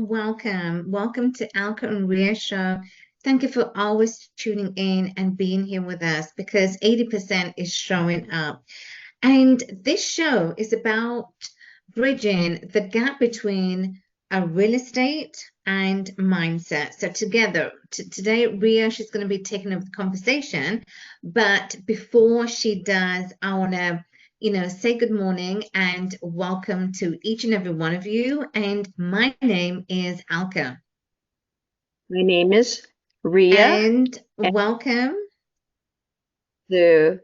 Welcome to 𝗥𝗵𝗲 show. Thank you for always tuning in and being here with us because 80% is showing up. And this show is about bridging the gap between a real estate and mindset. So together, today, Ria, she's going to be taking over the conversation. But before she does, I want to say good morning and welcome to each and every one of you. And my name is Alka. My name is Ria. And welcome to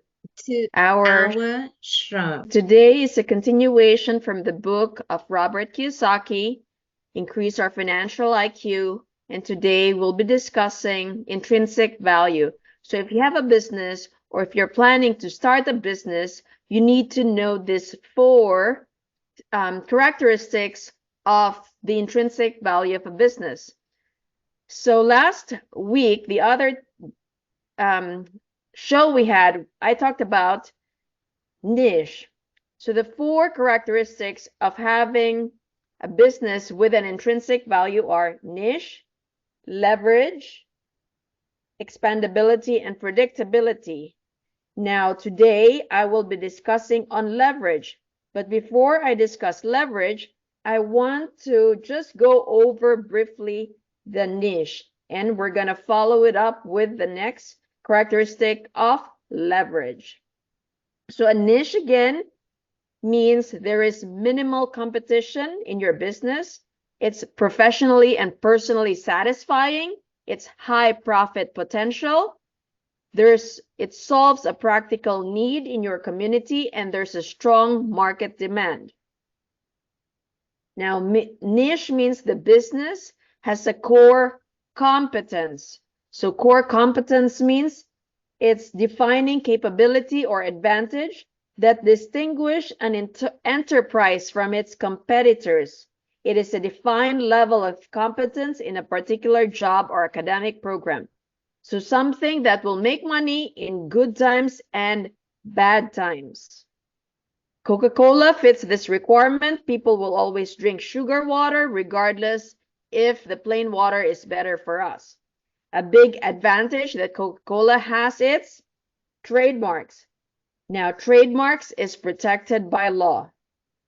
our show. Today is a continuation from the book of 𝗦𝗵𝗲 Kiyosaki, Increase Our Financial IQ. And today we'll be discussing intrinsic value. So if you have a business or if you're planning to start a business, you need to know these four characteristics of the intrinsic value of a business. So last week, the other show we had, I talked about niche. So the four characteristics of having a business with an intrinsic value are niche, leverage, expandability, and predictability. Now, today I will be discussing on leverage. But before I discuss leverage, I want to just go over briefly the niche. And we're going to follow it up with the next characteristic of leverage. So a niche, again, means there is minimal competition in your business. It's professionally and personally satisfying. It's high profit potential. It solves a practical need in your community, and there's a strong market demand. Now, niche means the business has a core competence. So core competence means it's defining capability or advantage that distinguish an enterprise from its competitors. It is a defined level of competence in a particular job or academic program. So something that will make money in good times and bad times. Coca-Cola fits this requirement. People will always drink sugar water regardless if the plain water is better for us. A big advantage that Coca-Cola has is trademarks. Now, trademarks is protected by law.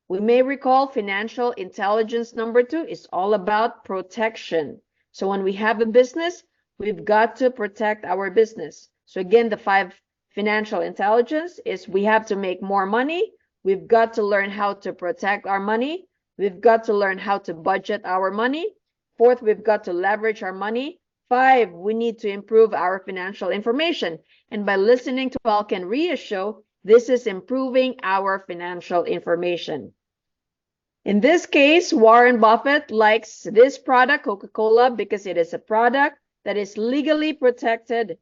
We may recall financial intelligence number 2 is all about protection. So when we have a business, we've got to protect our business. So again, the 5 financial intelligence is we have to make more money. We've got to learn how to protect our money. We've got to learn how to budget our money. 4th, we've got to leverage our money. 5, we need to improve our financial information. And by listening to 𝗥𝗵𝗲's show, this is improving our financial information. In this case, Warren Buffett likes this product, Coca-Cola, because it is a product that is legally protected.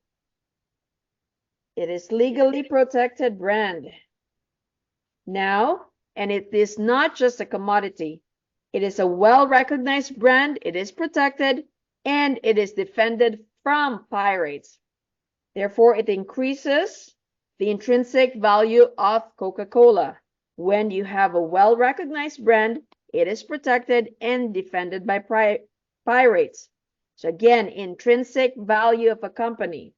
It is legally protected brand. Now, and it is not just a commodity. It is a well-recognized brand. It is protected and it is defended from pirates. Therefore, it increases the intrinsic value of Coca-Cola. When you have a well-recognized brand, it is protected and defended by pirates. So again, intrinsic value of a company.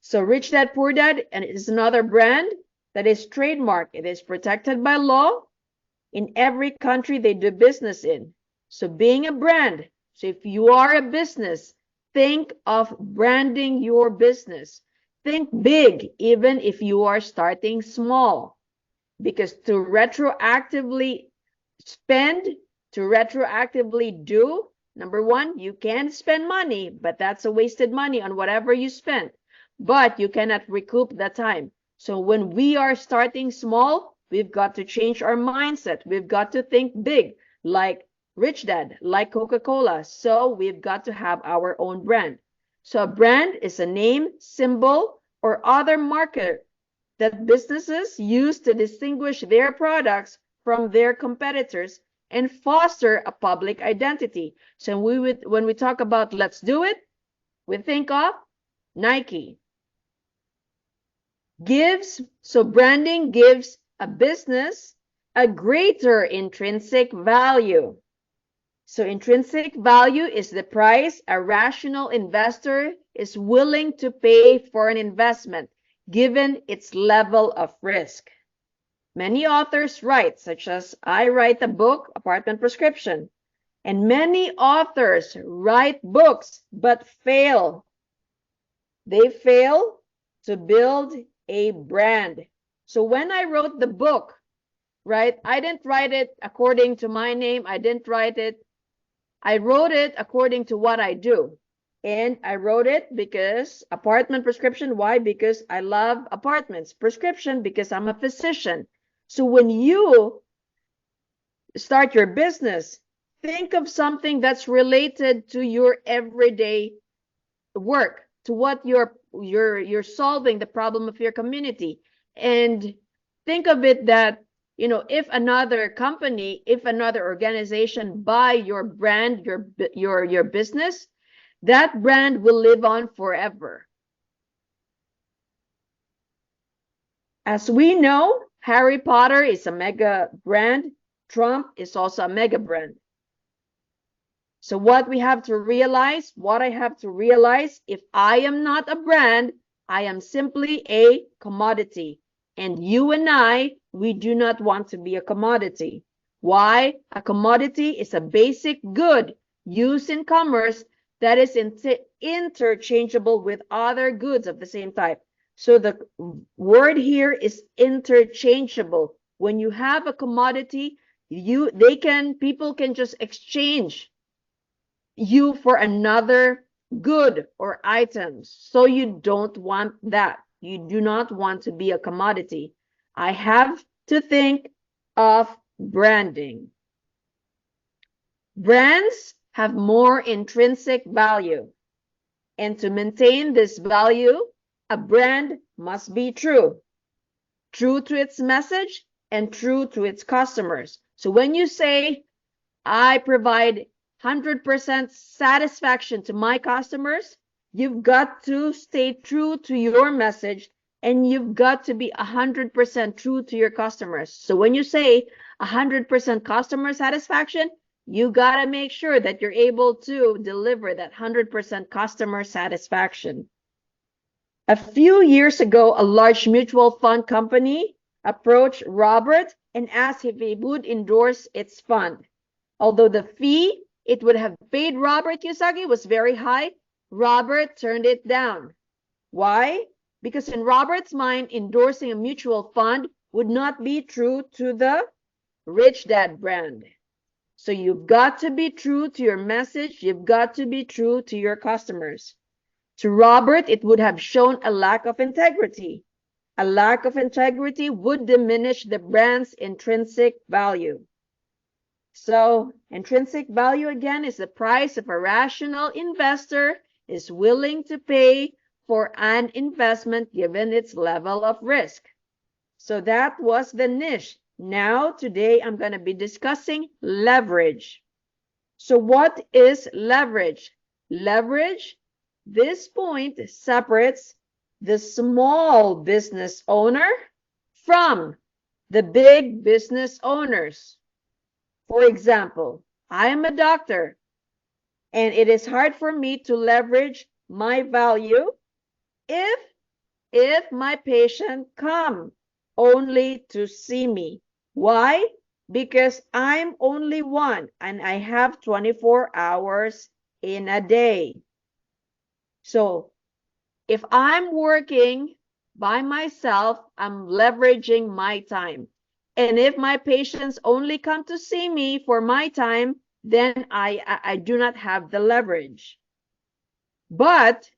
So Rich Dad Poor Dad and is another brand that is trademarked. It is protected by law in every country they do business in. So being a brand, so if you are a business, think of branding your business. Think big, even if you are starting small. Because to retroactively spend, to retroactively do, number 1, you can spend money, but that's a wasted money on whatever you spend. But you cannot recoup that time. So when we are starting small, we've got to change our mindset. We've got to think big, like Rich Dad, like Coca-Cola. So we've got to have our own brand. So a brand is a name, symbol, or other marker that businesses use to distinguish their products from their competitors and foster a public identity. So when we talk about let's do it, we think of Nike. So branding gives a business a greater intrinsic value. So intrinsic value is the price a rational investor is willing to pay for an investment, given its level of risk. Many authors write, such as I write a book, Apartment Prescription, and many authors write books but fail. They fail to build a brand. So when I wrote the book, right, I didn't write it according to my name. I wrote it according to what I do. And I wrote it because Apartment Prescription. Why? Because I love apartments. Prescription, because I'm a physician. So when you start your business, think of something that's related to your everyday work, to what you're solving the problem of your community. And think of it that, you know, if another company, if another organization buy your brand, your business, that brand will live on forever. As we know, Harry Potter is a mega brand. Trump is also a mega brand. So what I have to realize, if I am not a brand, I am simply a commodity. And you and I, we do not want to be a commodity. Why? A commodity is a basic good used in commerce that is interchangeable with other goods of the same type. So the word here is interchangeable. When you have a commodity, people can just exchange you for another good or items. So you don't want that. You do not want to be a commodity. I have to think of branding. Brands have more intrinsic value. And to maintain this value, a brand must be true. True to its message and true to its customers. So when you say, I provide 100% satisfaction to my customers, you've got to stay true to your message, and you've got to be 100% true to your customers. So when you say 100% customer satisfaction, you got to make sure that you're able to deliver that 100% customer satisfaction. A few years ago, a large mutual fund company approached Robert and asked if he would endorse its fund. Although the fee it would have paid Robert Kiyosaki was very high, Robert turned it down. Why? Because in Robert's mind, endorsing a mutual fund would not be true to the Rich Dad brand. So you've got to be true to your message. You've got to be true to your customers. To Robert, it would have shown a lack of integrity. A lack of integrity would diminish the brand's intrinsic value. So intrinsic value, again, is the price of a rational investor is willing to pay for an investment given its level of risk. So that was the niche. Now, today, I'm going to be discussing leverage. So what is leverage? Leverage, this point separates the small business owner from the big business owners. For example, I am a doctor, and it is hard for me to leverage my value if my patient come only to see me. Why? Because I'm only one, and I have 24 hours in a day. So if I'm working by myself, I'm leveraging my time. And if my patients only come to see me for my time, then I do not have the leverage. But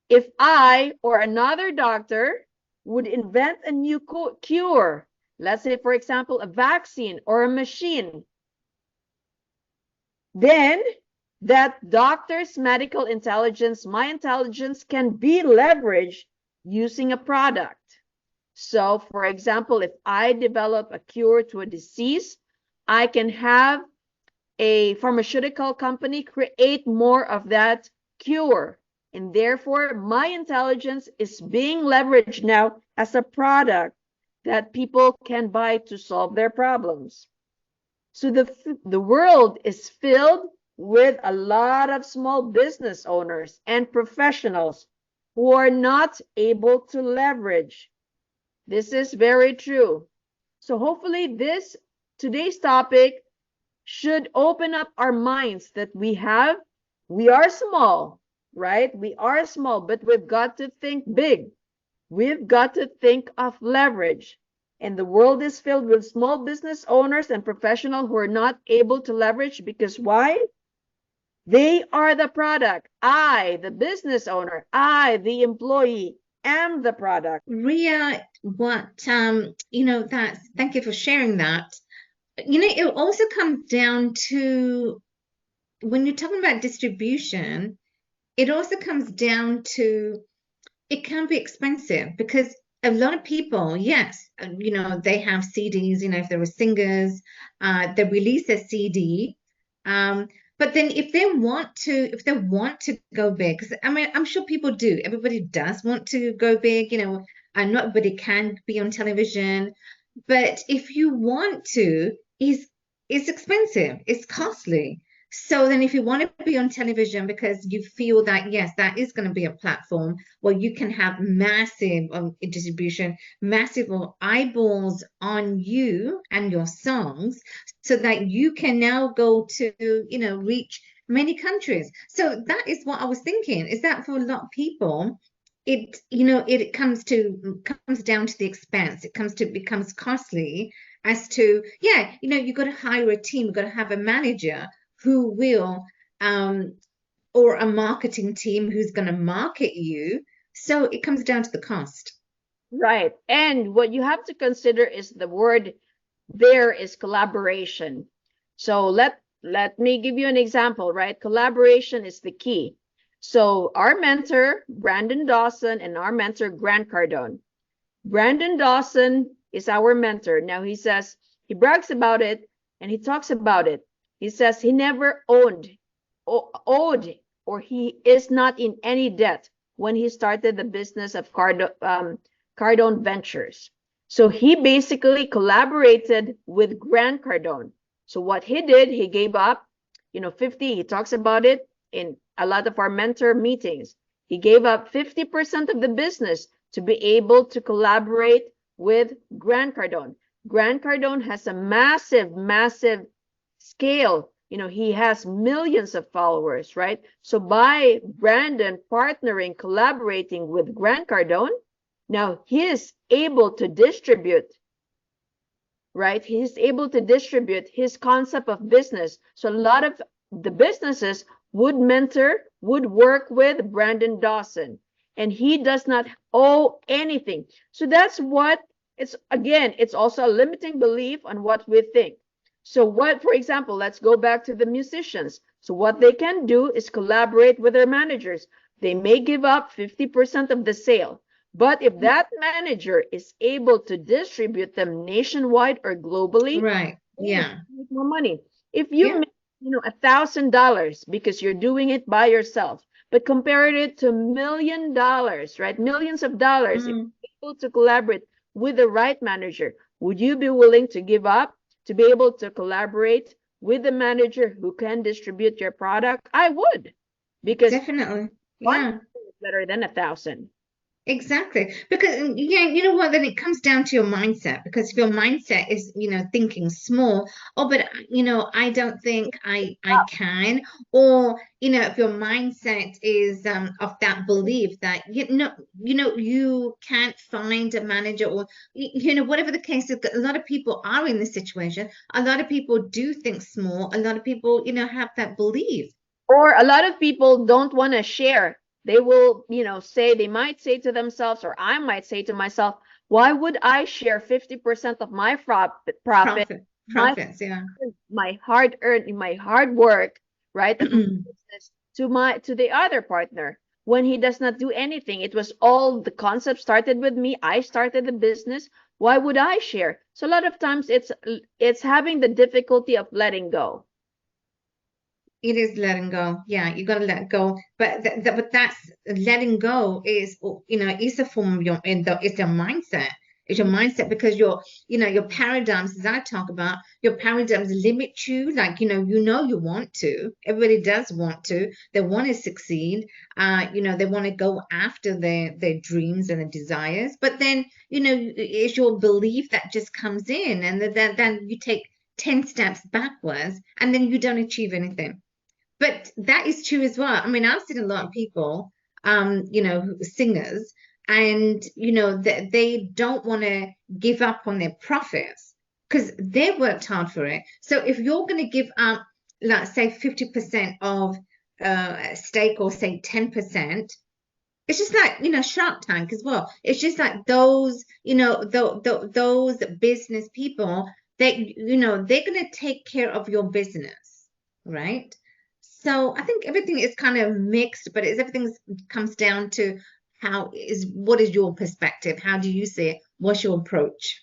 if I or another doctor would invent a new cure, let's say, for example, a vaccine or a machine, then that doctor's medical intelligence, my intelligence, can be leveraged using a product. So, for example, if I develop a cure to a disease, I can have a pharmaceutical company create more of that cure. And therefore, my intelligence is being leveraged now as a product that people can buy to solve their problems. So the world is filled with a lot of small business owners and professionals who are not able to leverage. This is very true. So hopefully today's topic should open up our minds that we are small, right? We are small, but we've got to think big. We've got to think of leverage. And the world is filled with small business owners and professionals who are not able to leverage because why? They are the product. I, the business owner, I, the employee, am the product. Ria, thank you for sharing that. It also comes down to, when you're talking about distribution, it also comes down to, it can be expensive because a lot of people, yes, they have CDs, if they were singers, they release a CD. But then if they want to go big, 'cause, I mean, I'm sure people do. Everybody does want to go big, and not everybody can be on television. But if you want to, it's expensive, it's costly. So then if you want to be on television because you feel that, yes, that is going to be a platform where you can have massive distribution, massive eyeballs on you and your songs, so that you can now go to, reach many countries. So that is what I was thinking, is that for a lot of people, it comes down to the expense. Becomes costly as to, yeah, you've got to hire a team, you've got to have a manager who will, or a marketing team who's going to market you. So it comes down to the cost. Right. And what you have to consider is the word there is collaboration. So let me give you an example, right? Collaboration is the key. So our mentor, Brandon Dawson, and our mentor, Grant Cardone. Brandon Dawson is our mentor. Now he brags about it and he talks about it. He says he never owed, or he is not in any debt when he started the business of Cardone Ventures. So he basically collaborated with Grant Cardone. So what he did, he gave up, 50, he talks about it in a lot of our mentor meetings. He gave up 50% of the business to be able to collaborate with Grant Cardone. Grant Cardone has a massive, massive scale. He has millions of followers, right? So by Brandon partnering, collaborating with Grant Cardone, now he is able to distribute, right? He's able to distribute his concept of business. So a lot of the businesses would work with Brandon Dawson, and he does not owe anything. So that's what it's also a limiting belief on what we think. So for example, let's go back to the musicians. So what they can do is collaborate with their managers. They may give up 50% of the sale, but if that manager is able to distribute them nationwide or globally, right? Yeah, make more money. If you make, $1,000 because you're doing it by yourself, but compare it to $1 million, right? Millions of dollars. If you're able to collaborate with the right manager, would you be willing to give up to be able to collaborate with the manager who can distribute your product? I would, because definitely, one is better than 1,000. Exactly. Because, yeah, you know what, then it comes down to your mindset. Because if your mindset is, thinking small, but, I don't think I can, or, if your mindset is of that belief that, you can't find a manager, or, whatever the case is, a lot of people are in this situation. A lot of people do think small. A lot of people, have that belief. Or a lot of people don't want to share. They will, they might say to themselves, or I might say to myself, why would I share 50% of my profits, yeah, my hard earned, my hard work, right, to the other partner when he does not do anything? It was all, the concept started with me. I started the business. Why would I share? So a lot of times it's having the difficulty of letting go. It is letting go. Yeah, you got to let go. But that's letting go is, is a form of it's your mindset. It's your mindset, because your paradigms, as I talk about, your paradigms limit you. Like, you want to. Everybody does want to. They want to succeed. They want to go after their dreams and their desires. But then, it's your belief that just comes in, and then you take 10 steps backwards, and then you don't achieve anything. But that is true as well. I mean, I've seen a lot of people, singers, and they don't want to give up on their profits because they worked hard for it. So if you're going to give up, let's say 50% of stake, or say 10%, it's just like, Shark Tank as well. It's just like those, those business people that, they're going to take care of your business, right? So I think everything is kind of mixed, but everything comes down to what is your perspective? How do you see it? What's your approach?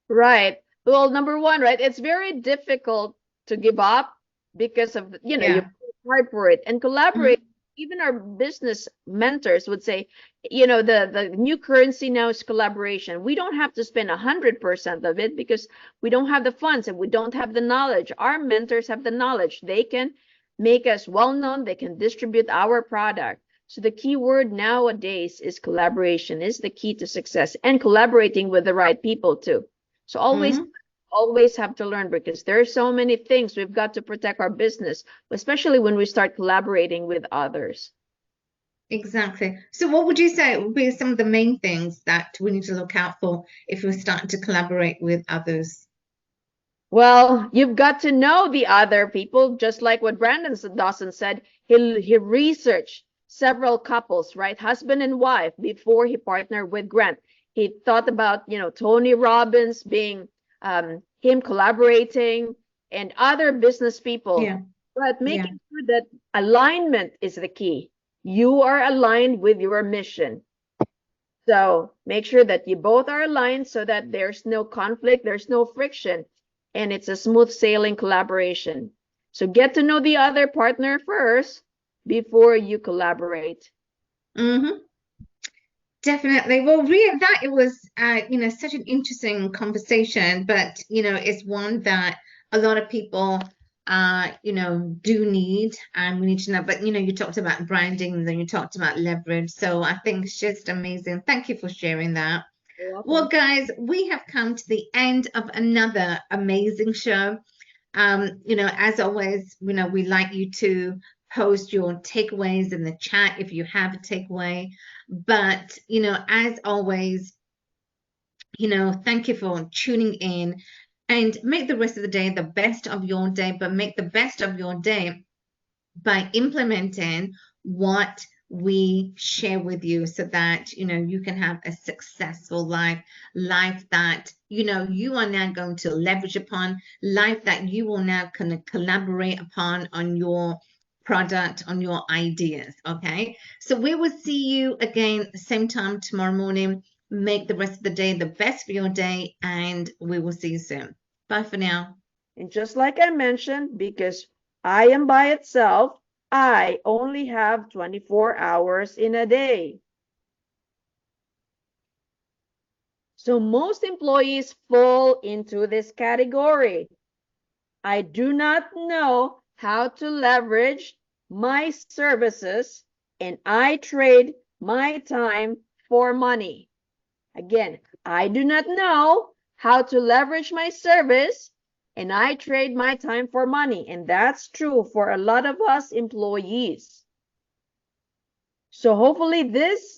Right. Well, number one, right, it's very difficult to give up because of, you work hard for it and collaborate. Even our business mentors would say, the new currency now is collaboration. We don't have to spend 100% of it because we don't have the funds and we don't have the knowledge. Our mentors have the knowledge. They can make us well-known. They can distribute our product. So the key word nowadays is collaboration is the key to success, and collaborating with the right people too. So always have to learn, because there are so many things we've got to protect our business, especially when we start collaborating with others. Exactly. So what would you say would be some of the main things that we need to look out for if we're starting to collaborate with others? Well, you've got to know the other people, just like what Brandon Dawson said. He researched several couples, right? Husband and wife, before he partnered with Grant. He thought about, Tony Robbins being him collaborating, and other business people. Yeah. But making sure that alignment is the key. You are aligned with your mission. So make sure that you both are aligned so that there's no conflict, there's no friction, and it's a smooth sailing collaboration. So get to know the other partner first before you collaborate. Definitely. Well, Ria, it was, such an interesting conversation, but, it's one that a lot of people, do need, and we need to know. But, you talked about branding, and then you talked about leverage. So I think it's just amazing. Thank you for sharing that. Well, guys, we have come to the end of another amazing show. As always, we like you to post your takeaways in the chat if you have a takeaway. But, as always, thank you for tuning in, and make the rest of the day the best of your day, but make the best of your day by implementing what we share with you, so that you can have a successful life that you are now going to leverage upon, life that you will now kind of collaborate upon on your product, on your ideas. Okay, so we will see you again same time tomorrow morning. Make the rest of the day the best for your day, and we will see you soon. Bye for now. And just like I mentioned, because I am by itself, I only have 24 hours in a day. So most employees fall into this category. I do not know how to leverage my services, and I trade my time for money. Again, I do not know how to leverage my service, and I trade my time for money. And that's true for a lot of us employees. So hopefully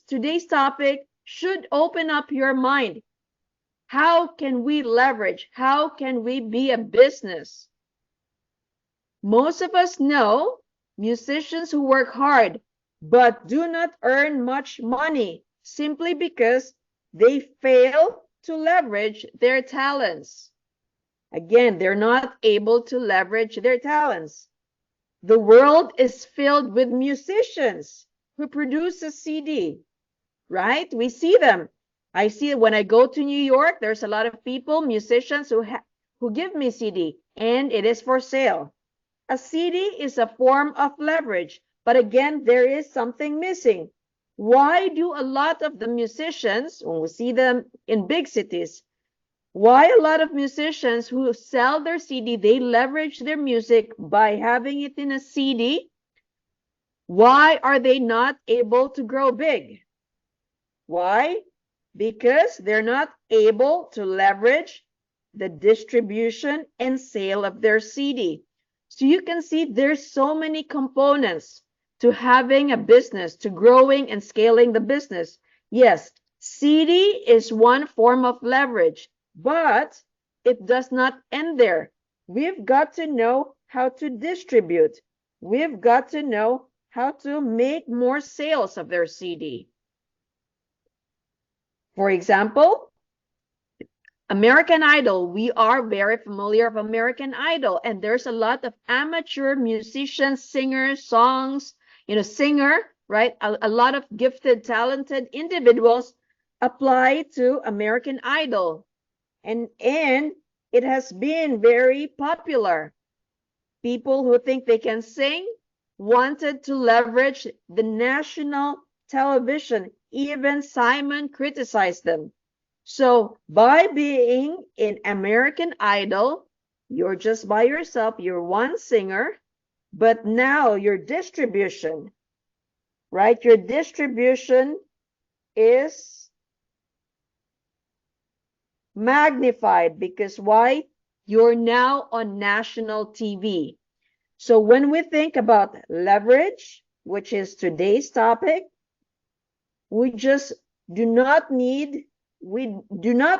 today's topic should open up your mind. How can we leverage? How can we be a business? Most of us know musicians who work hard but do not earn much money simply because they fail to leverage their talents. Again, they're not able to leverage their talents. The world is filled with musicians who produce a CD, right? We see them. I see it when I go to New York. There's a lot of people, musicians who give me CD, and it is for sale. A CD is a form of leverage, but again, there is something missing. Why do a lot of the musicians, when we see them in big cities, why a lot of musicians who sell their CD, they leverage their music by having it in a CD? Why are they not able to grow big? Why? Because they're not able to leverage the distribution and sale of their CD. So you can see there's so many components to having a business, to growing and scaling the business. Yes, CD is one form of leverage, but it does not end there. We've got to know how to distribute. We've got to know how to make more sales of their CD. For example, American Idol, we are very familiar of American Idol, and there's a lot of amateur musicians, singers, songs, singer, right? A lot of gifted, talented individuals apply to American Idol, and it has been very popular. People who think they can sing wanted to leverage the national television. Even Simon criticized them. So by being in American Idol, you're just by yourself, you're one singer, but now your distribution, right? Your distribution is magnified because why? You're now on national TV. So when we think about leverage, which is today's topic, we just do not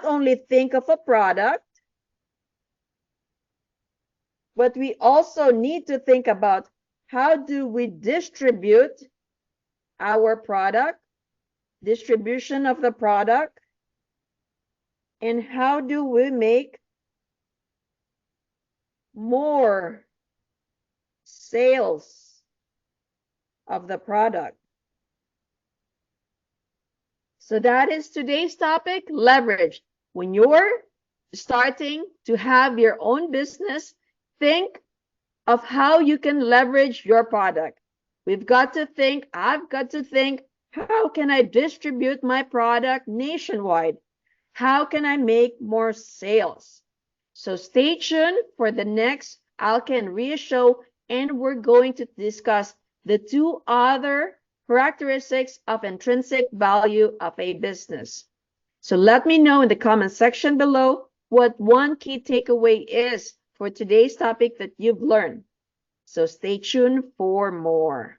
only think of a product, but we also need to think about how do we distribute our product, distribution of the product, and how do we make more sales of the product. So that is today's topic, leverage. When you're starting to have your own business, think of how you can leverage your product. I've got to think, how can I distribute my product nationwide? How can I make more sales? So stay tuned for the next 𝗥𝗵𝗲 show, and we're going to discuss the two other characteristics of intrinsic value of a business. So let me know in the comment section below what one key takeaway is for today's topic that you've learned. So stay tuned for more.